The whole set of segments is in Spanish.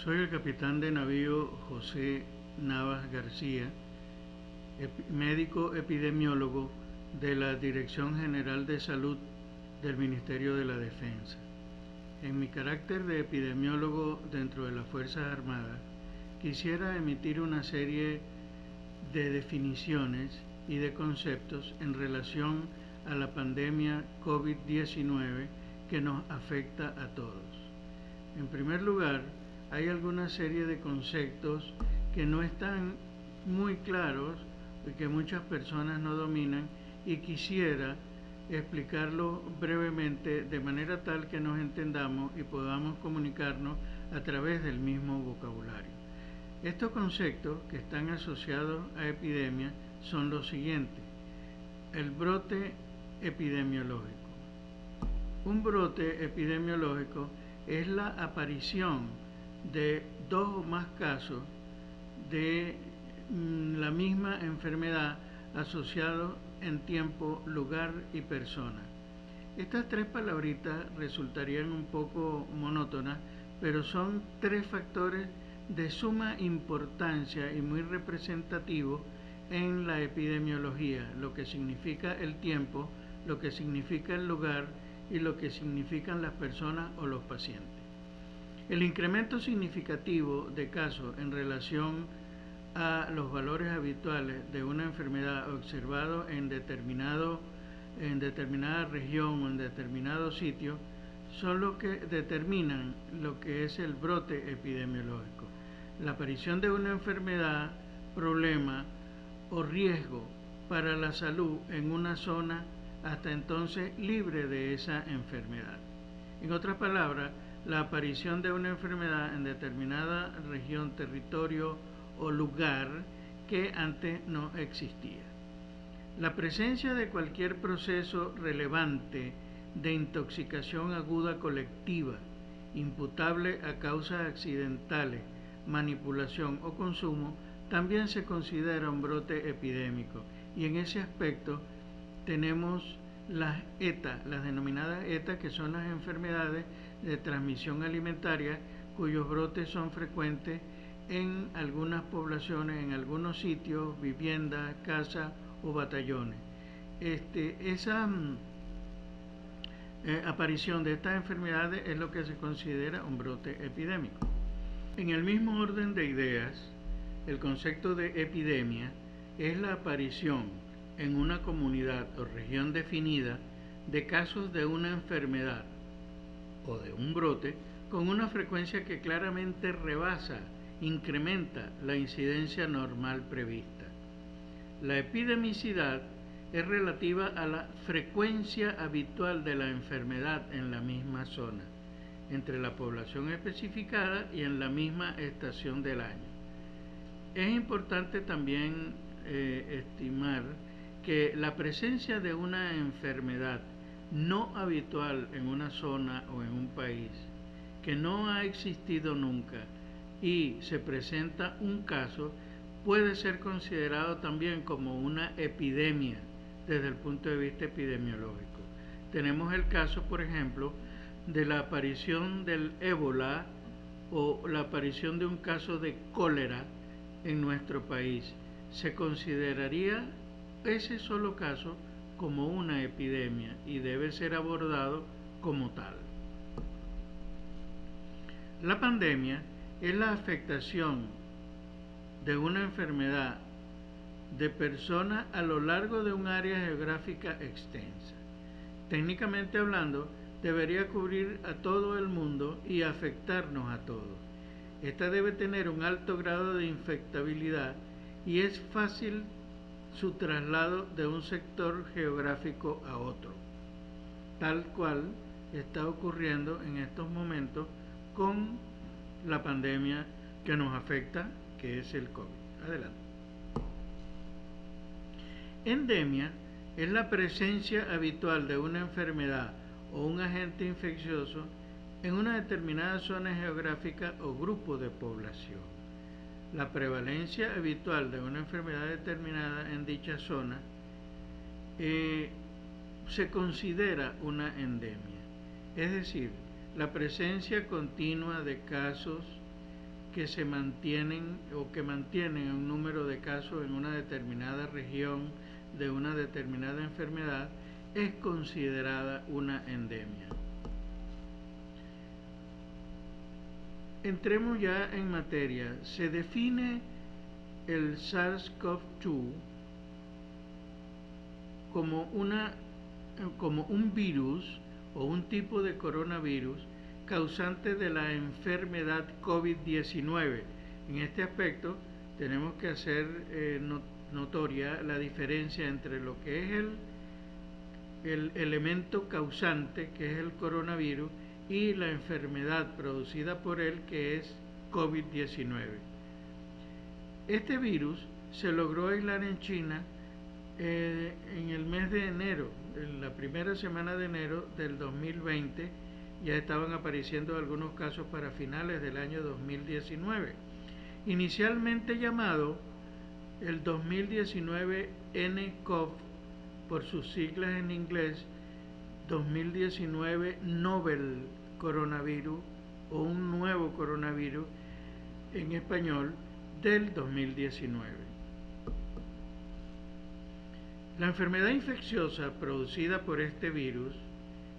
Soy el capitán de navío José Navas García, médico epidemiólogo de la Dirección General de Salud del Ministerio de la Defensa. En mi carácter de epidemiólogo dentro de las Fuerzas Armadas, quisiera emitir una serie de definiciones y de conceptos en relación a la pandemia COVID-19 que nos afecta a todos. En primer lugar, hay alguna serie de conceptos que no están muy claros y que muchas personas no dominan, y quisiera explicarlo brevemente de manera tal que nos entendamos y podamos comunicarnos a través del mismo vocabulario. Estos conceptos que están asociados a epidemia son los siguientes. El brote epidemiológico. Un brote epidemiológico es la aparición de dos o más casos de la misma enfermedad asociados en tiempo, lugar y persona. Estas tres palabritas resultarían un poco monótonas, pero son tres factores de suma importancia y muy representativos en la epidemiología, lo que significa el tiempo, lo que significa el lugar y lo que significan las personas o los pacientes. El incremento significativo de casos en relación a los valores habituales de una enfermedad observado en determinada región o en determinado sitio son los que determinan lo que es el brote epidemiológico. La aparición de una enfermedad, problema o riesgo para la salud en una zona hasta entonces libre de esa enfermedad. En otras palabras, la aparición de una enfermedad en determinada región, territorio o lugar que antes no existía. La presencia de cualquier proceso relevante de intoxicación aguda colectiva, imputable a causas accidentales, manipulación o consumo, también se considera un brote epidémico, y en ese aspecto tenemos las ETA, las denominadas ETA, que son las enfermedades de transmisión alimentaria, cuyos brotes son frecuentes en algunas poblaciones, en algunos sitios, viviendas, casas o batallones. Esa aparición de estas enfermedades es lo que se considera un brote epidémico. En el mismo orden de ideas, el concepto de epidemia es la aparición en una comunidad o región definida de casos de una enfermedad o de un brote con una frecuencia que claramente rebasa, incrementa la incidencia normal prevista. La epidemicidad es relativa a la frecuencia habitual de la enfermedad en la misma zona, entre la población especificada y en la misma estación del año. Es importante también estimar que la presencia de una enfermedad no habitual en una zona o en un país, que no ha existido nunca, y se presenta un caso, puede ser considerado también como una epidemia desde el punto de vista epidemiológico. Tenemos el caso, por ejemplo, de la aparición del ébola o la aparición de un caso de cólera en nuestro país. Se consideraría ese solo caso como una epidemia y debe ser abordado como tal. La pandemia es la afectación de una enfermedad de personas a lo largo de un área geográfica extensa. Técnicamente hablando, debería cubrir a todo el mundo y afectarnos a todos. Esta debe tener un alto grado de infectabilidad y es fácil su traslado de un sector geográfico a otro, tal cual está ocurriendo en estos momentos con la pandemia que nos afecta, que es el COVID. Adelante. Endemia es la presencia habitual de una enfermedad o un agente infeccioso en una determinada zona geográfica o grupo de población. La prevalencia habitual de una enfermedad determinada en dicha zona se considera una endemia, es decir, la presencia continua de casos que se mantienen o que mantienen un número de casos en una determinada región de una determinada enfermedad es considerada una endemia. Entremos ya en materia. Se define el SARS-CoV-2 como un virus o un tipo de coronavirus causante de la enfermedad COVID-19. En este aspecto tenemos que hacer notoria la diferencia entre lo que es el elemento causante, que es el coronavirus, y la enfermedad producida por él, que es COVID-19. Este virus se logró aislar en China en el mes de enero, en la primera semana de enero del 2020. Ya estaban apareciendo algunos casos para finales del año 2019. Inicialmente llamado el 2019 nCoV, por sus siglas en inglés, 2019 Novel Coronavirus o un nuevo coronavirus en español del 2019. La enfermedad infecciosa producida por este virus,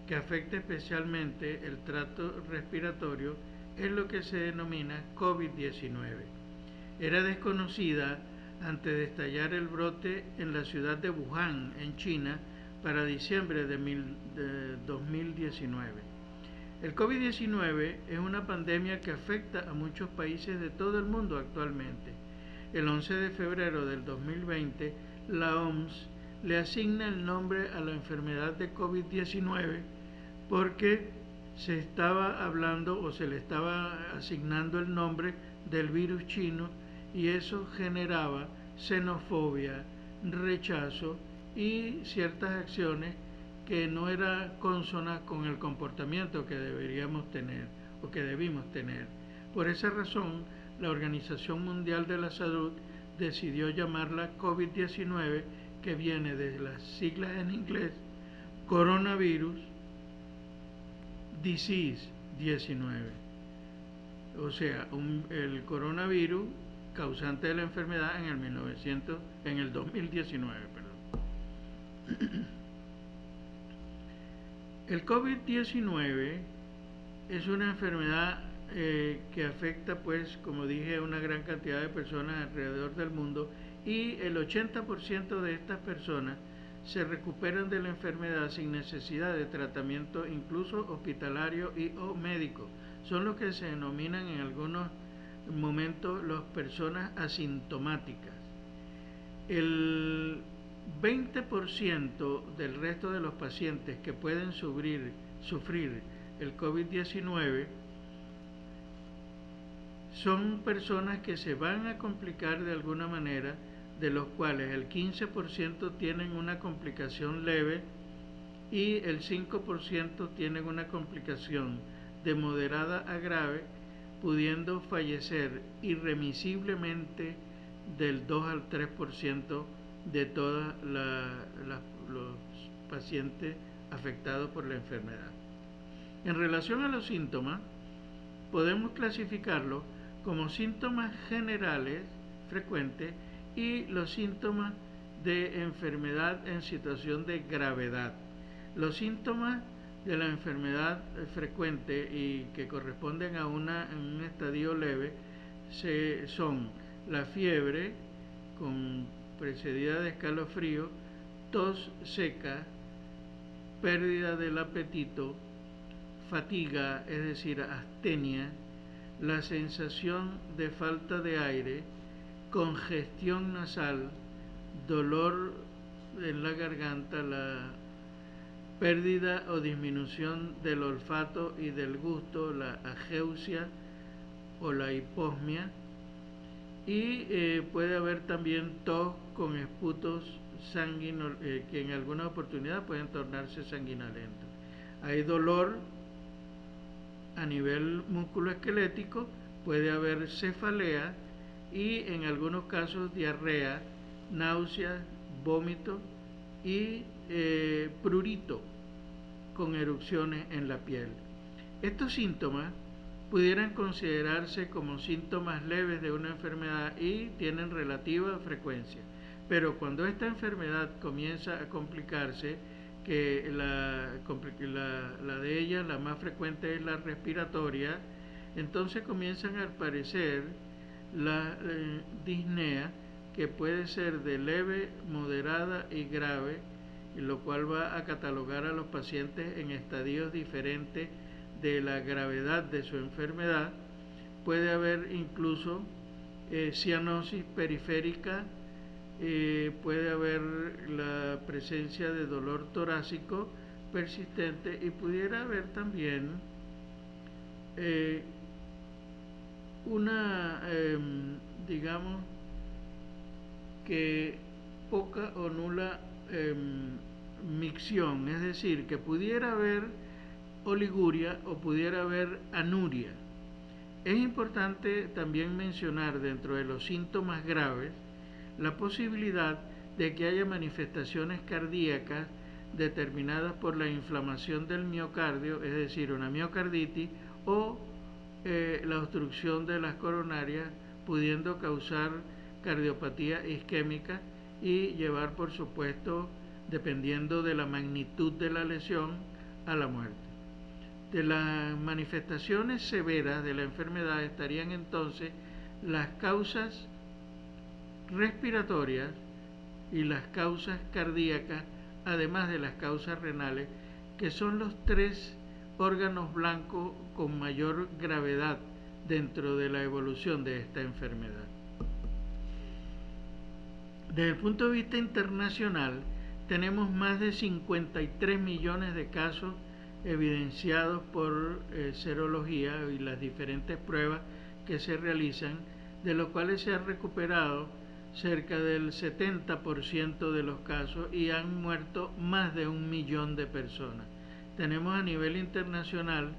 que afecta especialmente el tracto respiratorio, es lo que se denomina COVID-19. Era desconocida antes de estallar el brote en la ciudad de Wuhan, en China, para diciembre de 2019. El COVID-19 es una pandemia que afecta a muchos países de todo el mundo actualmente. El 11 de febrero del 2020, la OMS le asigna el nombre a la enfermedad de COVID-19 porque se estaba hablando o se le estaba asignando el nombre del virus chino, y eso generaba xenofobia, rechazo y ciertas acciones que no eran consonas con el comportamiento que deberíamos tener o que debimos tener. Por esa razón, la Organización Mundial de la Salud decidió llamarla COVID-19, que viene de las siglas en inglés Coronavirus Disease 19. O sea, el coronavirus causante de la enfermedad en el 2019. El COVID-19 es una enfermedad que afecta, pues, como dije, a una gran cantidad de personas alrededor del mundo, y el 80% de estas personas se recuperan de la enfermedad sin necesidad de tratamiento, incluso hospitalario y o médico. Son los que se denominan en algunos momentos las personas asintomáticas. El 20% del resto de los pacientes que pueden sufrir el COVID-19 son personas que se van a complicar de alguna manera, de los cuales el 15% tienen una complicación leve y el 5% tienen una complicación de moderada a grave, pudiendo fallecer irremisiblemente del 2 al 3% de todos los pacientes afectados por la enfermedad. En relación a los síntomas, podemos clasificarlos como síntomas generales frecuentes y los síntomas de enfermedad en situación de gravedad. Los síntomas de la enfermedad frecuente y que corresponden a un estadio leve son la fiebre precedida de escalofrío, tos seca, pérdida del apetito, fatiga, es decir, astenia, la sensación de falta de aire, congestión nasal, dolor en la garganta, la pérdida o disminución del olfato y del gusto, la ageusia o la hiposmia, y puede haber también tos con esputos sanguíneos que en alguna oportunidad pueden tornarse sanguinolentos. Hay dolor a nivel musculoesquelético, puede haber cefalea y en algunos casos diarrea, náuseas, vómito y prurito con erupciones en la piel. Estos síntomas pudieran considerarse como síntomas leves de una enfermedad y tienen relativa frecuencia. Pero cuando esta enfermedad comienza a complicarse, que la de ellas, la más frecuente es la respiratoria, entonces comienzan a aparecer la disnea, que puede ser de leve, moderada y grave, lo cual va a catalogar a los pacientes en estadios diferentes de la gravedad de su enfermedad. Puede haber incluso cianosis periférica, puede haber la presencia de dolor torácico persistente y pudiera haber también una, digamos que poca o nula micción, es decir, que pudiera haber oliguria o pudiera haber anuria. Es importante también mencionar dentro de los síntomas graves la posibilidad de que haya manifestaciones cardíacas determinadas por la inflamación del miocardio, es decir, una miocarditis o la obstrucción de las coronarias, pudiendo causar cardiopatía isquémica y llevar, por supuesto, dependiendo de la magnitud de la lesión, a la muerte. De las manifestaciones severas de la enfermedad estarían entonces las causas respiratorias y las causas cardíacas, además de las causas renales, que son los tres órganos blancos con mayor gravedad dentro de la evolución de esta enfermedad. Desde el punto de vista internacional, tenemos más de 53 millones de casos evidenciados por serología y las diferentes pruebas que se realizan, de los cuales se ha recuperado cerca del 70% de los casos y han muerto más de 1 millón de personas. Tenemos a nivel internacional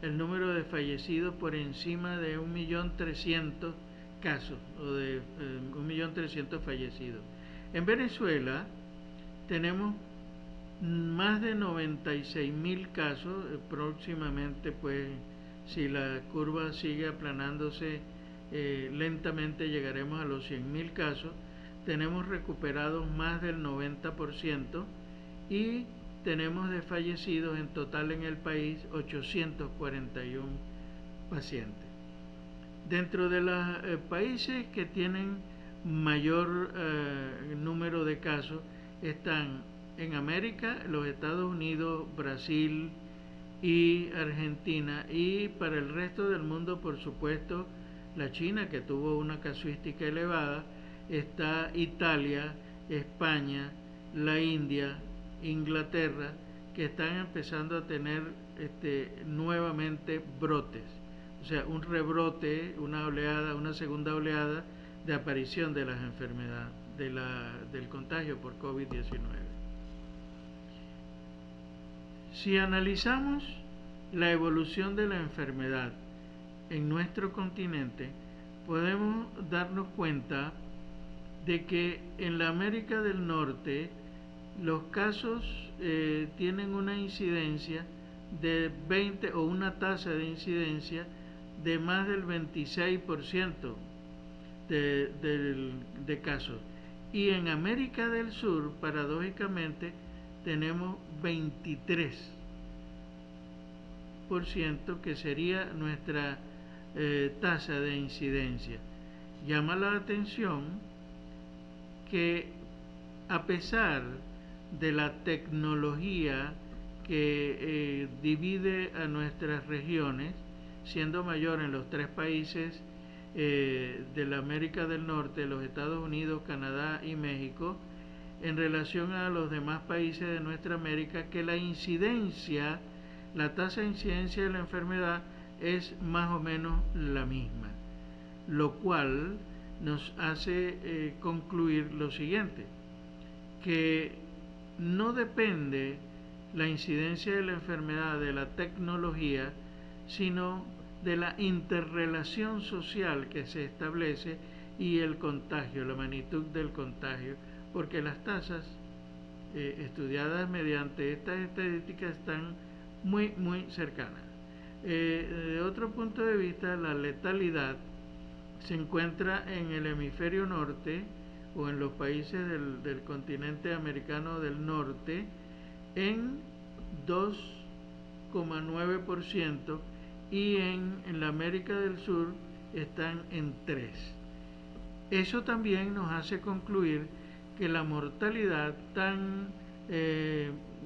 el número de fallecidos por encima de 1.300.000 casos, o de 1.300.000 fallecidos. En Venezuela tenemos más de 96.000 casos, próximamente, pues, si la curva sigue aplanándose, lentamente llegaremos a los 100.000 casos. Tenemos recuperados más del 90% y tenemos de fallecidos en total en el país 841 pacientes. Dentro de los países que tienen mayor número de casos están en América, los Estados Unidos, Brasil y Argentina, y para el resto del mundo, por supuesto, la China, que tuvo una casuística elevada, está Italia, España, la India, Inglaterra, que están empezando a tener nuevamente brotes, o sea, un rebrote, una oleada, una segunda oleada de aparición de las enfermedades, del contagio por COVID-19. Si analizamos la evolución de la enfermedad en nuestro continente, podemos darnos cuenta de que en la América del Norte los casos tienen una incidencia de 20 o una tasa de incidencia de más del 26% de casos. Y en América del Sur, paradójicamente, tenemos 23%, que sería nuestra tasa de incidencia. Llama la atención que, a pesar de la tecnología que divide a nuestras regiones, siendo mayor en los tres países de la América del Norte, los Estados Unidos, Canadá y México, en relación a los demás países de nuestra América, que la incidencia, la tasa de incidencia de la enfermedad es más o menos la misma, lo cual nos hace concluir lo siguiente, que no depende la incidencia de la enfermedad de la tecnología, sino de la interrelación social que se establece y el contagio, la magnitud del contagio, porque las tasas estudiadas mediante estas estadísticas están muy cercanas. De otro punto de vista, la letalidad se encuentra en el hemisferio norte o en los países del continente americano del norte en 2,9% y en la América del Sur están en 3. Eso también nos hace concluir que la mortalidad tan,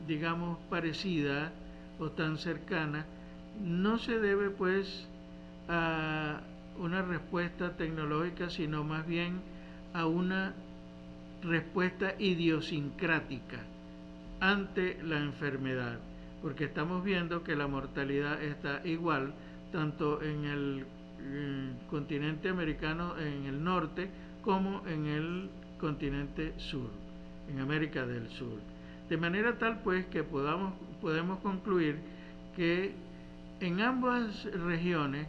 digamos, parecida o tan cercana no se debe pues a una respuesta tecnológica, sino más bien a una respuesta idiosincrática ante la enfermedad, porque estamos viendo que la mortalidad está igual tanto en el continente americano en el norte como en el continente sur, en América del Sur. De manera tal pues que podemos concluir que en ambas regiones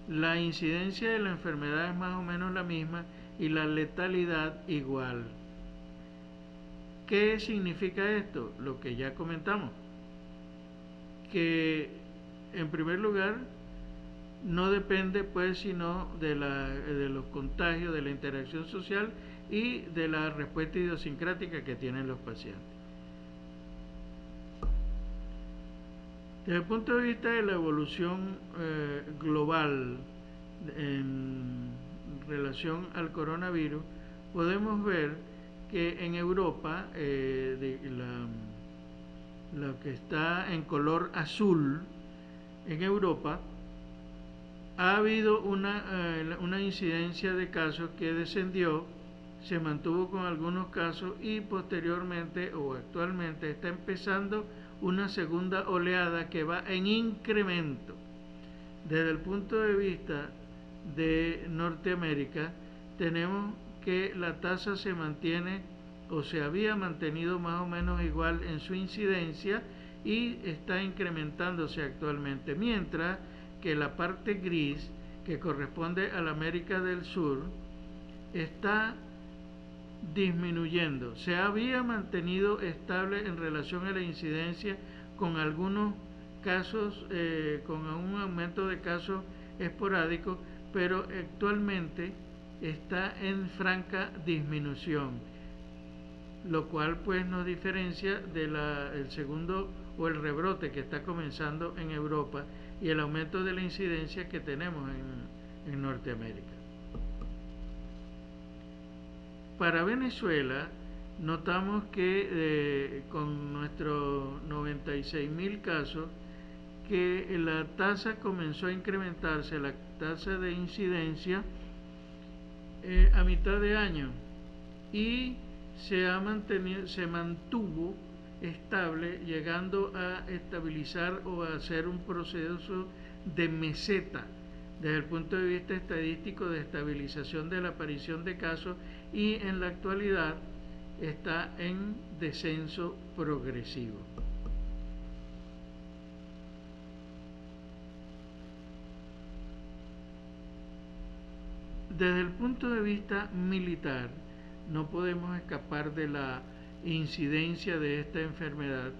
la incidencia de la enfermedad es más o menos la misma y la letalidad igual. ¿Qué significa esto? Lo que ya comentamos, que en primer lugar no depende pues sino de los contagios, de la interacción social y de la respuesta idiosincrática que tienen los pacientes. Desde el punto de vista de la evolución global en relación al coronavirus, podemos ver que en Europa, lo que está en color azul, en Europa, ha habido una incidencia de casos que descendió, se mantuvo con algunos casos y posteriormente o actualmente está empezando una segunda oleada que va en incremento. Desde el punto de vista de Norteamérica, tenemos que la tasa se mantiene o se había mantenido más o menos igual en su incidencia y está incrementándose actualmente, mientras que la parte gris, que corresponde a la América del Sur, está disminuyendo. Se había mantenido estable en relación a la incidencia con algunos casos, con un aumento de casos esporádicos, pero actualmente está en franca disminución, lo cual pues nos diferencia del segundo o el rebrote que está comenzando en Europa y el aumento de la incidencia que tenemos en Norteamérica. Para Venezuela notamos que con nuestros 96.000 casos, que la tasa comenzó a incrementarse, la tasa de incidencia a mitad de año, y se mantuvo estable, llegando a estabilizar o a hacer un proceso de meseta desde el punto de vista estadístico de estabilización de la aparición de casos, y en la actualidad está en descenso progresivo. Desde el punto de vista militar, no podemos escapar de la incidencia de esta enfermedad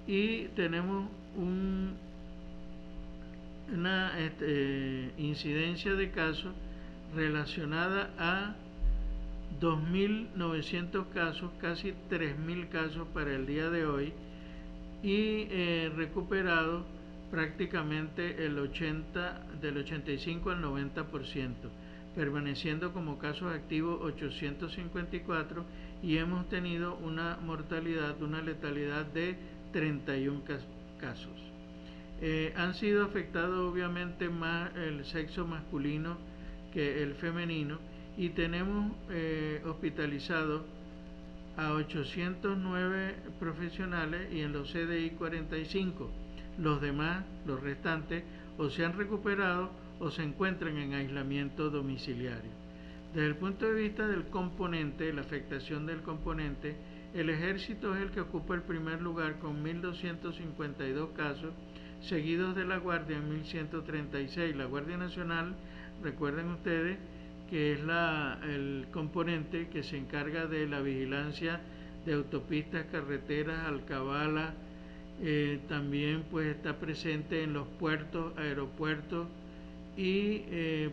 y tenemos una incidencia de casos relacionada a 2.900 casos, casi 3.000 casos para el día de hoy, y recuperados prácticamente del 85 al 90%, permaneciendo como casos activos 854, y hemos tenido una mortalidad, una letalidad de 31 casos. Han sido afectados obviamente más el sexo masculino que el femenino, y tenemos hospitalizados a 809 profesionales y en los CDI 45. Los demás, los restantes, o se han recuperado o se encuentran en aislamiento domiciliario. Desde el punto de vista del componente, la afectación del componente, el ejército es el que ocupa el primer lugar con 1.252 casos, seguidos de la Guardia en 1.136. La Guardia Nacional, recuerden ustedes, que es el componente que se encarga de la vigilancia de autopistas, carreteras, alcabalas También pues está presente en los puertos, aeropuertos y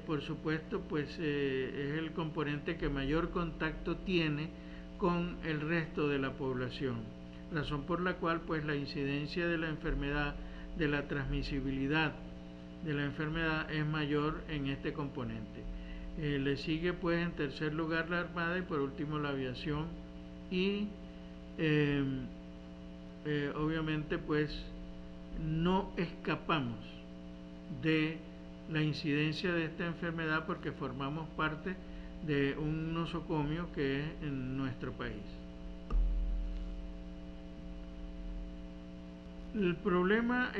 por supuesto pues es el componente que mayor contacto tiene con el resto de la población, razón por la cual pues la incidencia de la enfermedad, de la transmisibilidad de la enfermedad es mayor en este componente. Le sigue pues en tercer lugar la Armada y por último la aviación y obviamente pues no escapamos de la incidencia de esta enfermedad porque formamos parte de un nosocomio que es en nuestro país. El problema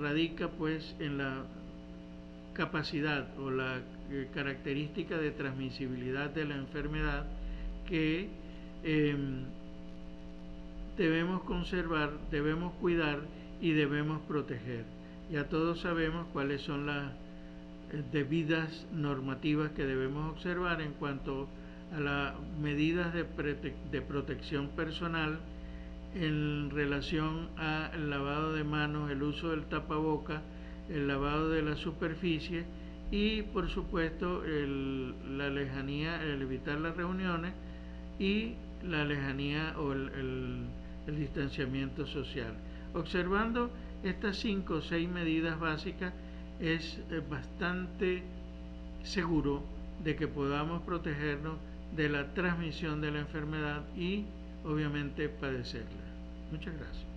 radica pues en la capacidad o la característica de transmisibilidad de la enfermedad que debemos conservar, debemos cuidar y debemos proteger. Ya todos sabemos cuáles son las debidas normativas que debemos observar en cuanto a las medidas de protección personal en relación al lavado de manos, el uso del tapaboca, el lavado de la superficie y por supuesto la lejanía, el evitar las reuniones y la lejanía o el distanciamiento social. Observando estas 5 o 6 medidas básicas es bastante seguro de que podamos protegernos de la transmisión de la enfermedad y obviamente padecerla. Muchas gracias.